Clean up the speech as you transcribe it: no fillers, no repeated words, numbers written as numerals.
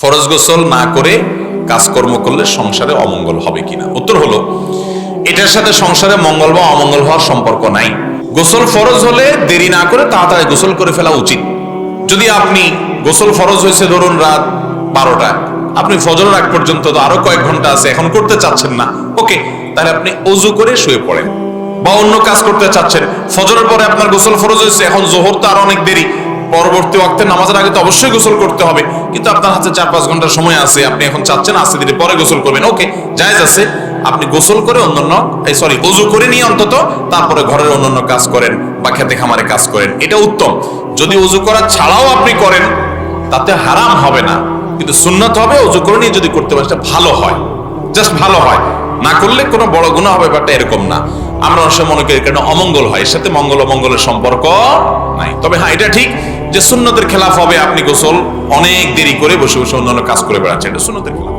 ফরজ গোসল না করে কাজকর্ম করলে সংসারে অমঙ্গল হবে কিনা? উত্তর হলো, এটার সাথে সংসারে মঙ্গল বা অমঙ্গল হওয়ার সম্পর্ক নাই। গোসল ফরজ হলে দেরি না করে তাড়াতাড়ি গোসল করে ফেলা উচিত। যদি আপনি গোসল ফরজ হয়েছে ধরুন রাত 12টা, আপনি ফজরের আগ পর্যন্ত তো আরো কয়েক ঘন্টা আছে, এখন করতে চাচ্ছেন না, ওকে, তাহলে আপনি ওযু করে শুয়ে পড়েন। বা অন্য কাজ করতে চাচ্ছেন, ফজরের পরে আপনার গোসল ফরজ হয়েছে, এখন জোহর তো আরো অনেক দেরি, পরবর্তী ওয়াক্তে নামাজের আগে তো অবশ্যই গোসল করতে হবে, কিন্তু আপনার হাতে 4-5 ঘন্টা সময় আছে, আপনি এখন চাচ্ছেন আস্তে ধীরে পরে গোসল করবেন, ওকে, জায়েজ আছে। আপনি গোসল করে ওযু করে নিয়ে অন্তত তারপরে ঘরের অন্যান্য কাজ করেন বা খেতে খামারে কাজ করেন, এটা উত্তম। যদি ওযু করা ছাড়াও আপনি করেন তাতে হারাম হবে না, কিন্তু সুন্নাত হবে ওযু করে নিয়ে যদি করতে পারেন সেটা ভালো হয়, জাস্ট ভালো হয়। না করলে কোনো বড় গুনাহ হবে ব্যাপারটা এরকম না। আমরা অবশ্য মনে করি কেন অমঙ্গল হয়, এর সাথে মঙ্গল অমঙ্গলের সম্পর্ক নাই। তবে হ্যাঁ, এটা ঠিক যে সুন্নতের খেলাফ হবে আপনি গোসল অনেক দেরি করে বসে বসে অন্যান্য কাজ করে বেড়াচ্ছেন, এটা সুন্নতের খেলাফ।